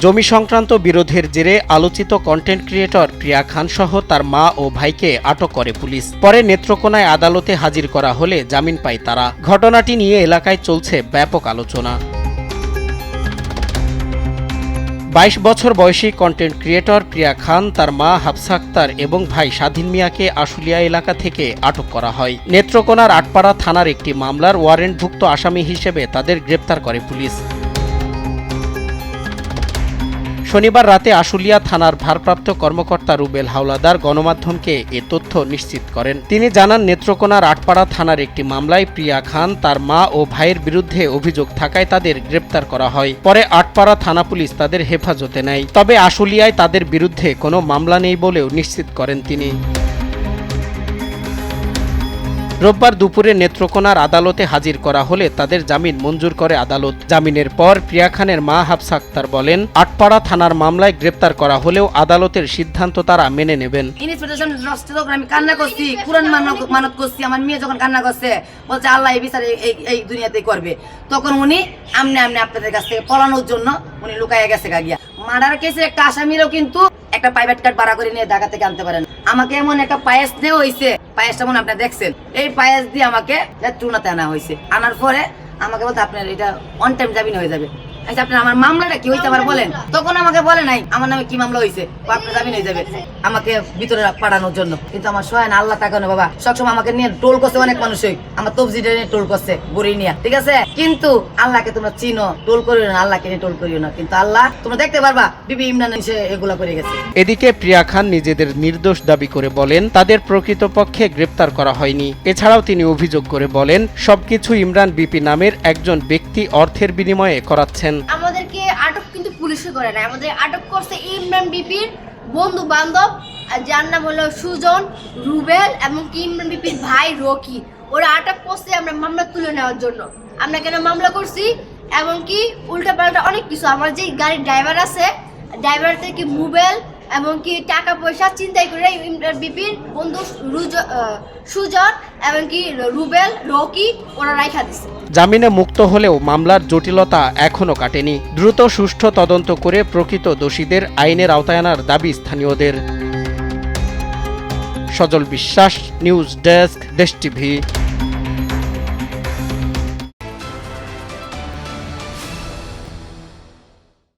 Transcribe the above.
জমি সংক্রান্ত বিরোধের জেরে আলোচিত কন্টেন্ট ক্রিয়েটর প্রিয়া খান সহ তার মা ও ভাইকে আটক করে পুলিশ। পরে নেত্রকোনায় আদালতে হাজির করা হলে জামিন পায় তারা। ঘটনাটি নিয়ে এলাকায় চলছে ব্যাপক আলোচনা। 22 বছর বয়সী কন্টেন্ট ক্রিয়েটর প্রিয়া খান, তার মা হাফসা আক্তার এবং ভাই স্বাধীন মিয়াকে আশুলিয়া এলাকা থেকে আটক করা হয়। নেত্রকোনার আটপাড়া থানার একটি মামলার ওয়ারেন্টভুক্ত আসামি হিসেবে তাদের গ্রেপ্তার করে পুলিশ। শনিবার রাতে আশুলিয়া থানার ভারপ্রাপ্ত কর্মকর্তা রুবেল হাওলাদার গণমাধ্যমকে এ তথ্য নিশ্চিত করেন। তিনি জানান, নেত্রকোনার আটপাড়া থানার একটি মামলায় প্রিয়া খান, তার মা ও ভাইয়ের বিরুদ্ধে অভিযোগ থাকায় তাদের গ্রেপ্তার করা হয়। পরে আটপাড়া থানা পুলিশ তাদের হেফাজতে নেয়। তবে আশুলিয়ায় তাদের বিরুদ্ধে কোনো মামলা নেই বলেও নিশ্চিত করেন তিনি। রোববার দুপুরে নেত্রকোনার আদালতে হাজির করা হলে তাদের জামিন মঞ্জুর করে আদালত। জামিনের পর প্রিয়া খানের মা হাফসা আক্তার বলেন, আটপাড়া থানার মামলায় গ্রেপ্তার করা হলেও আদালতের সিদ্ধান্ত তারা মেনে নেবেন। আমি কান্না করছি, কুরআন মানত করছি। আমার মেয়ে যখন কান্না করছে, বলছে আল্লাহ এই বিচার এই দুনিয়াতেই করবে, তখন উনি আমনে আপনাদের কাছ থেকে পলানোর জন্য উনি লুকাইয়া গেছে গিয়া। মার্ডার কেসের একটা আসামিরও কিন্তু একটা প্রাইভেট কার ভাড়া করে নিয়ে ঢাকা থেকে আনতে পারেন। আমাকে এমন একটা পায়েস নেওয়া হয়েছে, পায়েসটা মনে আপনারা দেখছেন, এই পায়েস দিয়ে আমাকে টুনাতে আনা হয়েছে। আনার পরে আমাকে বলতে আপনার এটা অন টাইম জামিন হয়ে যাবে। আচ্ছা, আপনার আমার মামলাটা কি হয়েছে আবার বলেন। তখন আমাকে বলে নাই আমার নামে কি মামলা হয়েছে, আপনার জামিন হয়ে যাবে আমাকে ভিতরে পাঠানোর জন্য। কিন্তু আমার সহায় আল্লাহ তাকানো বাবা, সবসময় আমাকে নিয়ে টোল করছে অনেক মানুষই, আমার তবজিটা নিয়ে টোল করছে বুড়ি নিয়ে, ঠিক আছে। কিন্তু আল্লাহকে তোমরা চিনো, টোল করিও না, আল্লাহকে নিয়ে টোল করিও না। কিন্তু আল্লাহ তোমরা দেখতে পারবা বিবি ইমরান এসে এগুলা করে গেছে। এদিকে প্রিয়া খান নিজেদের নির্দোষ দাবি করে বলেন, তাদের প্রকৃতপক্ষে গ্রেপ্তার করা হয়নি। এছাড়াও তিনি অভিযোগ করে বলেন, সবকিছু ইমরান বিপি নামের একজন ব্যক্তি অর্থের বিনিময়ে করাচ্ছেন। আমাদেরকে আটক কিন্তু পুলিশে করে না, আমাদের আটক করছে ইমরান বিপির বন্ধু বান্ধব, যার নাম হলো সুজন, রুবেল এবং কি ইমরান বিপির ভাই রকি। ওরা আটক করছে আমরা মামলা তুলে নেওয়ার জন্য। আমরা কেন মামলা করছি এবং কি উল্টা পাল্টা অনেক কিছু। আমার যে গাড়ির ড্রাইভার আছে, ড্রাইভার থেকে মোবাইল এবং কি টাকা পয়সা চিন্তাই করে ইমরান বিপির বন্ধু সুজন এবং কি রুবেল রকি ওরা রাইখা দিছে। জামিনে মুক্ত হলেও মামলার জটিলতা এখনো কাটেনি। দ্রুত সুষ্ঠু তদন্ত করে প্রকৃত দোষীদের আইনের আওতায় আনার দাবি স্থানীয়দের। সজল বিশ্বাস, নিউজ ডেস্ক, দেশ টিভি।